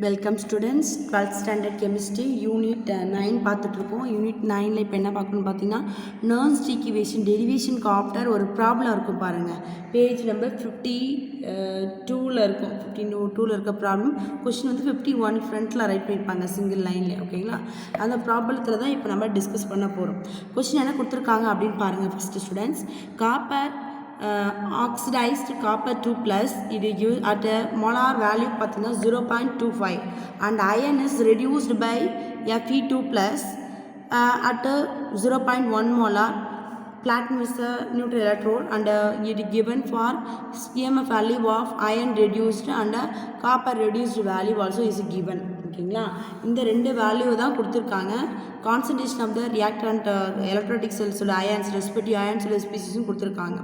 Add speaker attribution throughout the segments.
Speaker 1: Welcome students 12th standard chemistry unit 9 பார்த்துட்ருக்கோம். Unit 9ல் இப்போ என்ன பார்க்கணும்னு பார்த்தீங்கன்னா நர்ன்ஸ் ஈக்குவேஷன் டெரிவேஷனுக்கு ஆஃப்டர் ஒரு ப்ராப்ளம் இருக்கும் பாருங்கள். பேஜ் நம்பர் 52ல் இருக்கும். 52ல் இருக்க ப்ராப்ளம் கொஸ்டின் வந்து 51 ஃப்ரண்ட்டில் ரைட் பண்ணியிருப்பாங்க சிங்கிள் லைனில். ஓகேங்களா, அந்த ப்ராப்ளத்தில் தான் இப்போ நம்ம டிஸ்கஸ் பண்ண போகிறோம். கொஸ்டின் என்ன கொடுத்துருக்காங்க அப்படின்னு பாருங்கள். First students, copper oxidized copper 2 plus it is used at a molar value பார்த்தீங்கன்னா 0.25 and iron is reduced by Fe2 plus at 0.1 molar. Platinum is a neutral electrode and it is given for EMF value of iron reduced and copper reduced value also is given. ஓகேங்களா, இந்த ரெண்டு value தான் கொடுத்துருக்காங்க. Concentration of the reactant electrolytic செல்ஸோட ions respective அயான்ஸோட ஸ்பீசிஸும் கொடுத்துருக்காங்க.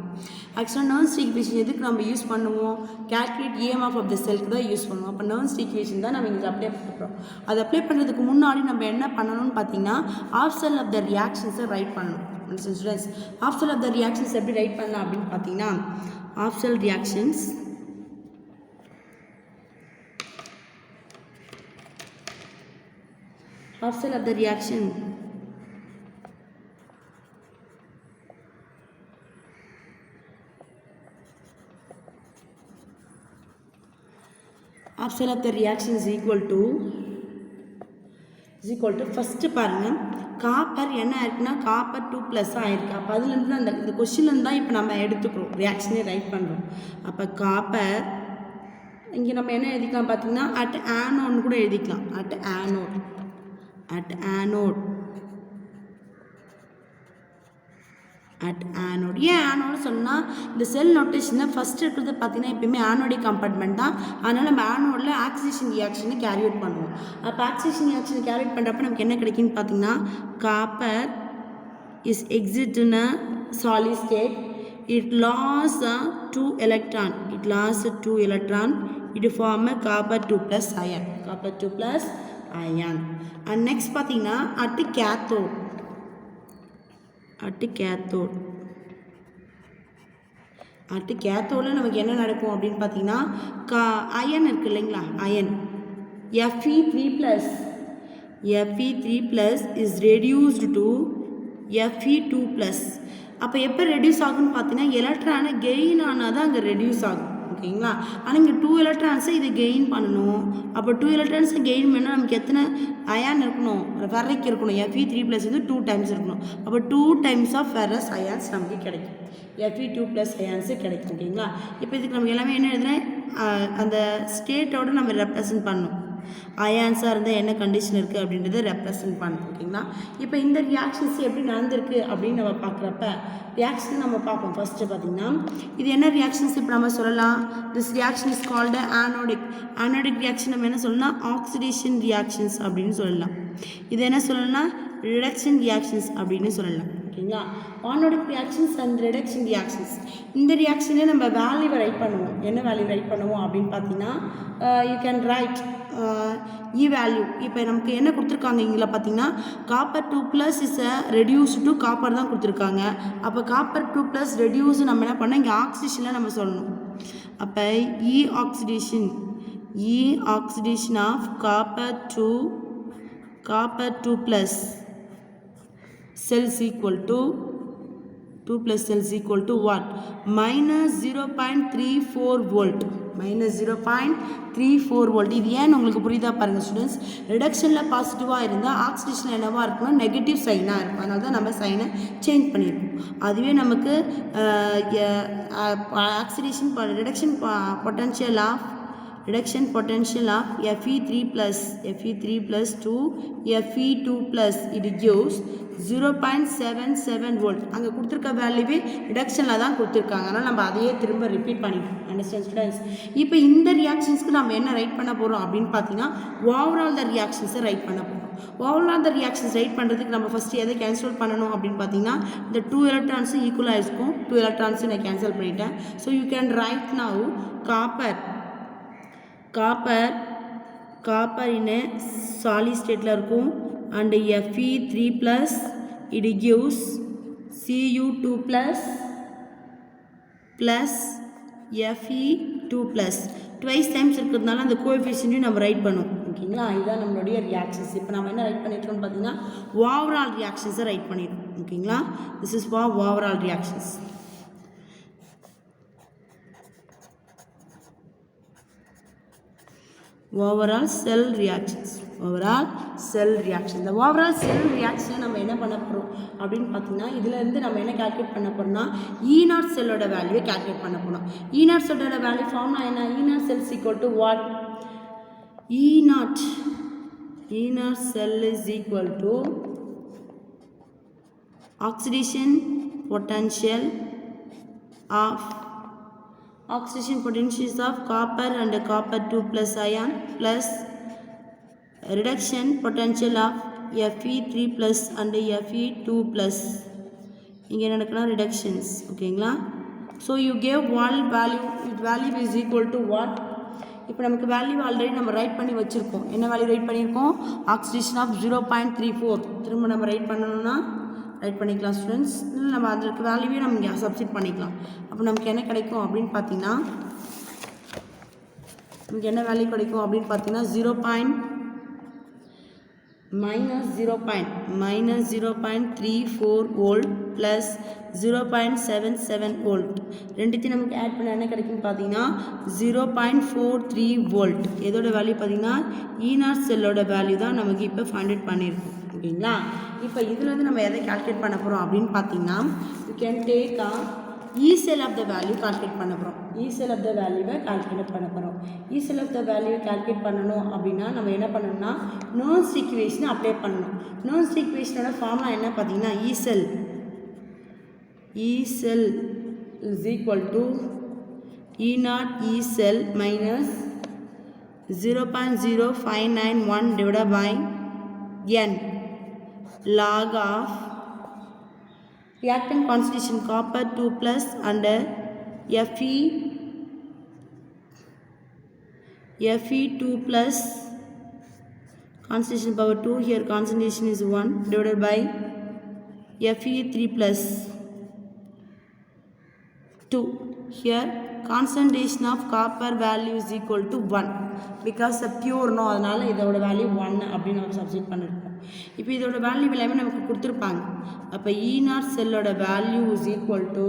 Speaker 1: ஆக்சுவலாக நர்ன்ஸ் ஈக்குவேஷன் எதுக்கு நம்ம யூஸ் பண்ணுவோம்? கேல்குலேட் EMF ஆஃப் த செல்க்கு தான் யூஸ் பண்ணுவோம். அப்போ நர்ன்ஸ் ஈக்குவேஷன் தான் நம்ம இங்கே அப்ளை பண்ணுறோம். அதை அப்ளை பண்ணுறதுக்கு முன்னாடி நம்ம என்ன பண்ணணும்னு பார்த்தீங்கன்னா ஆஃப் செல் ஆஃப் த ரியாக்ஷன்ஸை ரைட் பண்ணணும். Students, half cell of the reactions எப்படி ரைட் பண்ணலாம் அப்படின்னு பார்த்தீங்கன்னா half cell reactions half cell of the reaction half cell of the reaction is equal to first பாருங்கள், காப்பர் என்ன ஆயிருக்குன்னா காப்பர் 2 ப்ளஸ் ஆயிருக்கு. அப்போ அதுலேருந்து தான் இந்த கொஸ்டின்லேருந்து தான் இப்போ நம்ம எடுத்துக்கிறோம், ரியாக்ஷனே ரைட் பண்ணுறோம். அப்போ காப்பர் இங்கே நம்ம என்ன எழுதிக்கலாம் பார்த்தீங்கன்னா அட் ஆனோட்னு கூட எழுதிக்கலாம். அட் ஆனோட் ஏன் ஆனோடு சொன்னால் இந்த செல் நோட்டேஷனில் ஃபஸ்ட்டு இருக்கிறது பார்த்தீங்கன்னா எப்பயுமே ஆனோடிக் கம்பார்ட்மெண்ட் தான். அதனால் நம்ம ஆனோடில் ஆக்சிடேஷன் ரியாக்ஷனை கேரி அவுட் பண்ணுவோம். அப்போ ஆக்சிடேஷன் ரியாக்ஷனை கேரி அவுட் பண்ணுறப்ப நமக்கு என்ன கிடைக்குன்னு பார்த்தீங்கன்னா copper is exist in a solid state. It loses 2 electron. It form a copper 2 plus ion. And next பார்த்தீங்கன்னா at cathode நமக்கு என்ன நடக்கும் அப்படின்னு பார்த்தீங்கன்னா அயன் இருக்கு இல்லைங்களா, iron Fe3 plus is reduced to Fe2 plus. அப்போ எப்போ ரெடியூஸ் ஆகுன்னு பார்த்தீங்கன்னா எலக்ட்ரானை கெயின் ஆனால் தான் அங்கே ரெடியூஸ் ஆகும். ஓகேங்களா, ஆனால் இங்கே 2 எலக்ட்ரான்ஸை இது கெயின் பண்ணணும். அப்போ 2 எலக்ட்ரான்ஸை கெயின் பண்ணால் நமக்கு எத்தனை அயான் இருக்கணும்? ஃபெர்ரிக் இருக்கணும். Fe3 ப்ளஸ் வந்து 2 டைம்ஸ் இருக்கணும். அப்போ 2 டைம்ஸ் ஆஃப் ஃபெரஸ் அயான்ஸ் நமக்கு கிடைக்கும். Fe2 ப்ளஸ் அயான்ஸு கிடைக்கும். ஓகேங்களா, இப்போ இதுக்கு நமக்கு எல்லாமே என்ன எழுதுனா அந்த ஸ்டேட்டோடு நம்ம ரெப்ரசன்ட் பண்ணணும். அயான்ஸாக இருந்தால் என்ன கண்டிஷன் இருக்குது அப்படின்றத ரெப்ரசன்ட் பண்ணணும். ஓகேங்களா, இப்போ இந்த ரியாக்ஷன்ஸ் எப்படி நடந்திருக்கு அப்படின்னு நம்ம பார்க்குறப்ப ரியாக்ஷன் நம்ம பார்ப்போம். ஃபஸ்ட்டு பார்த்திங்கன்னா இது என்ன ரியாக்ஷன்ஸ் இப்போ நம்ம சொல்லலாம்? This reaction is called anodic reaction. நம்ம என்ன சொல்லலாம்? ஆக்சிடேஷன் ரியாக்ஷன்ஸ் அப்படின்னு சொல்லலாம். இது என்ன சொல்லணும்னா ரிடக்ஷன் ரியாக்ஷன்ஸ் அப்படின்னு சொல்லலாம். ஓகேங்களா, anodic reactions and reduction reactions. இந்த ரியாக்ஷனே நம்ம வேல்யூவை ரைட் பண்ணுவோம். என்ன வேல்யூ ரைட் பண்ணுவோம் அப்படின்னு பார்த்தீங்கன்னா you can write E value. இப்போ நமக்கு என்ன கொடுத்துருக்காங்க இங்கே பார்த்தீங்கன்னா copper 2 plus is a reduce to copper தான் கொடுத்துருக்காங்க. அப்போ காப்பர் 2 ப்ளஸ் ரெடியூஸ் நம்ம என்ன பண்ணோம், இங்கே ஆக்சிடேஷனில் நம்ம சொல்லணும். அப்போ E oxidation of copper 2 plus cells equal to 2 plus cells equal to what? minus 0.34 volt. இது ஏன் உங்களுக்கு புரியுதா பாருங்கள் ஸ்டூடெண்ட்ஸ். ரிடக்ஷனில் பாசிட்டிவாக இருந்தால் ஆக்சிடேஷனில் என்னவாக இருக்குன்னா நெகட்டிவ் சைனாக இருக்கும். அதனால தான் நம்ம சைனை சேஞ்ச் பண்ணியிருக்கோம். அதுவே நமக்கு oxidation reduction potential of Fe3 plus to Fe2 plus it gives 0.77 volt. அங்கே கொடுத்துருக்க வேல்யூவே ரிடக்ஷனில் தான் கொடுத்துருக்காங்க. அதனால் நம்ம அதையே திரும்ப ரிப்பீட் பண்ணிப்போம். Understand students? இப்போ இந்த ரியாக்ஷன்ஸ்க்கு நம்ம என்ன ரைட் பண்ண போகிறோம் அப்படின்னு பார்த்தீங்கன்னா ஓவரால் த ரியாக்ஷன்ஸை ரைட் பண்ண போகிறோம். ஓவரால் த ரியாக்ஷன்ஸ் ரைட் பண்ணுறதுக்கு நம்ம ஃபஸ்ட்டு எதை கேன்சல் பண்ணணும் அப்படின்னு பார்த்தீங்கன்னா இந்த 2 எலக்ட்ரான்ஸும் ஈக்குவலாக இருக்கும். 2 எலக்ட்ரான்ஸும் நான் கேன்சல் பண்ணிட்டேன். So you can write now copper in a solid stateல இருக்கும் and Fe3 plus it gives Cu2 plus Fe2 plus twice times இருக்கிறதுனால அந்த கோஎஃபிஷியன்ட்டையும் நம்ம ரைட் பண்ணுவோம். ஓகேங்களா. இதுதான் நம்மளுடைய ரியாக்ஷன்ஸ். இப்போ நம்ம என்ன ரைட் பண்ணியிருக்கோம்னு பார்த்தீங்கன்னா ஓவரால் ரியாக்ஷன்ஸை ரைட் பண்ணியிருக்கோம். ஓகேங்களா. This is for overall reactions. overall cell reactions. overall cell reaction. இந்த overall cell reaction நம்ம என்ன பண்ண போறோம் அப்படினு பாத்தீங்கன்னா இதுல இருந்து நம்ம என்ன கால்குலேட் பண்ண போறோம்னா E0 செல்லோட வேல்யூவை கால்குலேட் பண்ண போறோம். E0 செல்லோட வேல்யூ ஃபார்முலா என்ன? E0 cell is equal to what? E0 cell is equal to oxidation potential of copper and copper 2 plus ion plus reduction potential of Fe3 plus and Fe2 plus. இங்கே நடக்கணும் reductions. ஓகேங்களா. So you gave one value. Its value is equal to what? இப்போ நமக்கு value already நம்ம right பண்ணி வச்சுருக்கோம். என்ன value write பண்ணியிருக்கோம்? Oxidation of 0.34. திரும்ப நம்ம ரைட் பண்ணணும்னா ரைட் பண்ணிக்கலாம் ஸ்டூடெண்ட்ஸ். இல்லை நம்ம அதுக்கு வேல்யூவே நம்ம இங்கே சப்ஸ்டிட் பண்ணிக்கலாம். அப்போ நமக்கு என்ன கிடைக்கும் அப்படின்னு பார்த்தீங்கன்னா நமக்கு என்ன வேல்யூ கிடைக்கும் அப்படின்னு பார்த்தீங்கன்னா -0.34 வோல்ட் ப்ளஸ் 0.77 வோல்ட் ரெண்டுத்தையும் நமக்கு ஆட் பண்ண என்ன கிடைக்குன்னு பார்த்தீங்கன்னா 0.43 வோல்ட். எதோட வேல்யூ பார்த்தீங்கன்னா E0 செல்லோட வேல்யூ தான் நமக்கு இப்போ ஃபைண்ட் அவுட் பண்ணியிருக்கோம். ஓகேங்களா. இப்போ இதுலேருந்து நம்ம எதை கால்குலேட் பண்ண போகிறோம் அப்படின்னு பார்த்தீங்கன்னா you can take E cell of the value calculate பண்ண போகிறோம். E cell of the வேல்யூவை கால்குலேட் பண்ண போகிறோம். E cell of the வேல்யூவை கால்குலேட் பண்ணணும் அப்படின்னா நம்ம என்ன பண்ணணும்னா நோன்ஸ் ஈக்குவேஷனை அப்ளை பண்ணணும். நோன்ஸ் ஈக்குவேஷனோட ஃபார்முலா என்ன பார்த்தீங்கன்னா E cell is equal to E0 E cell minus 0.0591 divided by N log of reactant concentration copper 2 plus and Fe2 plus concentration power 2, here concentration is 1 divided by Fe3 plus 2. Here concentration of copper value is equal to 1 because the pure no அதனால இதோட value 1 அப்படின்னு நம்ம substitute பண்ணிருக்கோம். இப்போ இதோட value எல்லாமே நமக்கு கொடுத்துருப்பாங்க. அப்போ E0 செல்லோட value is equal to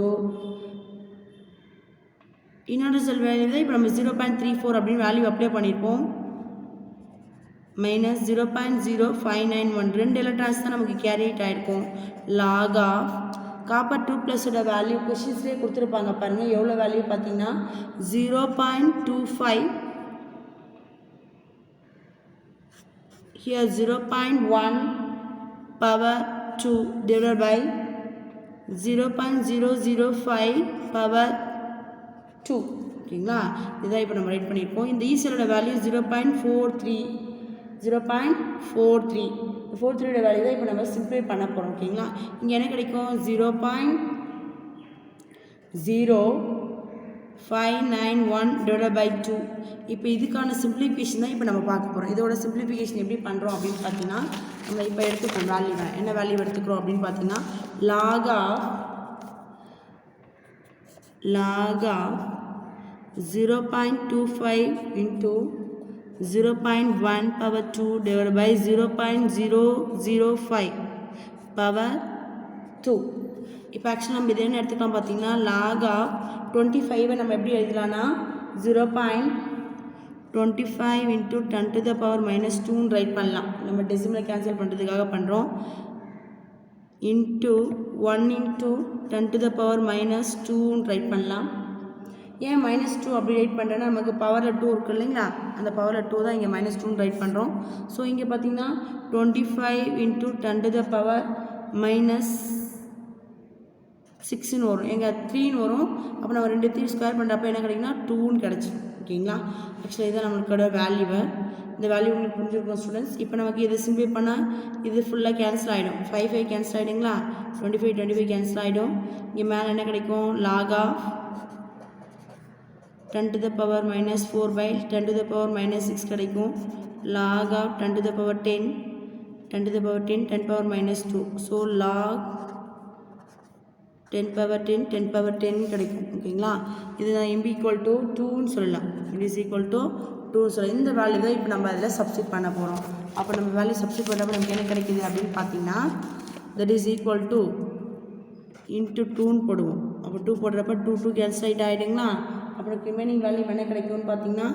Speaker 1: E0 cell value தான் இப்போ நம்ம 0.34 அப்படின்னு வேல்யூ அப்ளை பண்ணியிருப்போம். மைனஸ் 0.0591 2 எலக்ட்ரான்ஸ் தான் நமக்கு கேரிட் ஆகிருக்கும். லாக் ஆஃப் காப்பர் 2 ப்ளஸோட வேல்யூ கொஷின்ஸ்லேயே கொடுத்துருப்பாங்க பாருங்கள். எவ்வளோ வேல்யூ பார்த்தீங்கன்னா 0.25 here 0.1 power 2 divided by 0.005 power 2. ஓகேங்களா. இதான் இப்போ நம்ம ரைட் பண்ணியிருப்போம். இந்த ஈசலோட வேல்யூ 0.43 43 வேல்யூ தான் இப்போ நம்ம சிம்பிளை பண்ண போகிறோம். ஓகேங்களா. இங்கே என்ன கிடைக்கும் 0.0591 divided by 2. இப்போ இதுக்கான சிம்பிளிஃபிகேஷன் தான் இப்போ நம்ம பார்க்க போகிறோம். இதோட சிம்பிளிஃபிகேஷன் எப்படி பண்ணுறோம் அப்படின்னு பார்த்தீங்கன்னா நம்ம இப்போ எடுத்துக்கோம் வேல்யூ என்ன வேல்யூ எடுத்துக்கிறோம் அப்படின்னு பார்த்தீங்கன்னா log of 0.25 into 0.1 power 2 divided by 0.005 power 2. இப்போ ஆக்சுவலாக நம்ம இதை என்ன எடுத்துக்கலாம் பார்த்தீங்கன்னா log of 25 நம்ம எப்படி எழுதலாம்னா 0.25 into 10 to the power minus 2 right பண்ணலாம். நம்ம டெசிமலை கேன்சல் பண்ணுறதுக்காக பண்ணுறோம். Into 1 into 10 to the power minus 2 right பண்ணலாம். ஏன் -2 அப்படி ரைட் பண்ணுறேன்னா நமக்கு பவரில் 2 இருக்குது இல்லைங்களா, அந்த பவரில் 2 தான் இங்கே -2 ரைட் பண்ணுறோம். ஸோ இங்கே பார்த்தீங்கன்னா 25 into 10 to the power minus 6ன்னு வரும், எங்கள் 3ன்னு வரும். அப்போ நம்ம 2 ஸ்கொயர் பண்ணுறப்ப என்ன கிடைக்குன்னா 2ன்னு கிடச்சிடும். ஓகேங்களா. ஆக்சுவலாக இதுதான் நம்மளோட வேல்யூவை. இந்த வேல்யூ உங்களுக்கு புரிஞ்சுருக்கோம் ஸ்டூடெண்ட்ஸ். இப்போ நமக்கு இதை சிம்பிளை பண்ணால் இது ஃபுல்லாக கேன்சல் ஆகிடும். 5 கேன்சல் ஆகிடுங்களா, 25 கேன்சல் ஆகிடும். இங்கே மேலே என்ன கிடைக்கும் log of 10 to the power minus 4 by 10 to the power minus 6 கிடைக்கும். log of 10 to the power 10 10 to the power 10 10 power minus 2. So log 10 power 10 10 power 10 கிடைக்கும். ஓகேங்களா. இது நான் m equal to 2ன்னு சொல்லலாம். it is equal to 2 சொல்ல இந்த value தான் இப்போ நம்ம அதில் சப்ஸ்டிட் பண்ண போகிறோம். அப்போ நம்ம வேல்யூ சப்ஸ்டிட் பண்ணுறப்ப நமக்கு என்ன கிடைக்குது அப்படின்னு பார்த்தீங்கன்னா that is equal to into 2ன்னு போடுவோம். அப்போ 2 போடுறப்ப 2 கேன்சல் ஆகிடுங்களா. அப்புறம் ரிமைனிங் வேல்யூ என்ன கிடைக்கும்னு பார்த்தீங்கன்னா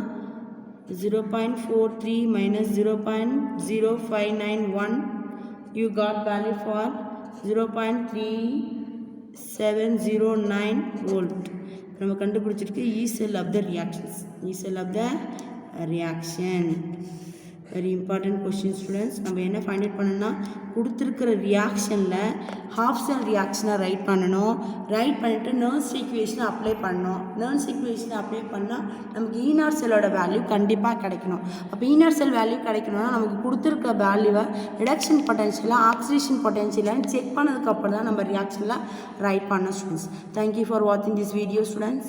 Speaker 1: 0.43 minus 0.0591 you got value for 0.3709 volt. நம்ம கண்டுபிடிச்சிருக்கு E cell of the reactions. E cell of the reaction. Very important question students. நம்ம என்ன ஃபைண்ட் அவுட் பண்ணணும்னா கொடுத்துருக்கிற ரியாக்ஷனில் ஹாஃப் செல் ரியாக்ஷனை ரைட் பண்ணணும். ரைட் பண்ணிவிட்டு நர்ஸ் ஈக்குவேஷனை அப்ளை பண்ணணும். நர்ஸ் ஈக்குவேஷனை அப்ளை பண்ணால் நமக்கு ஈனார் செல்லோட வேல்யூ கண்டிப்பாக கிடைக்கணும். அப்போ ஈனார் செல் வேல்யூ கிடைக்கணும்னா நமக்கு கொடுத்துருக்க வேல்யூவை ரிடக்ஷன் பொட்டன்ஷியலாக ஆக்சிடேஷன் பொட்டன்ஷியலாக செக் பண்ணதுக்கப்புறம் தான் நம்ம ரியாக்ஷனில் ரைட் பண்ணோம் ஸ்டூடெண்ட்ஸ். தேங்க்யூ ஃபார் வாட்சிங் திஸ் வீடியோ ஸ்டூடெண்ட்ஸ்.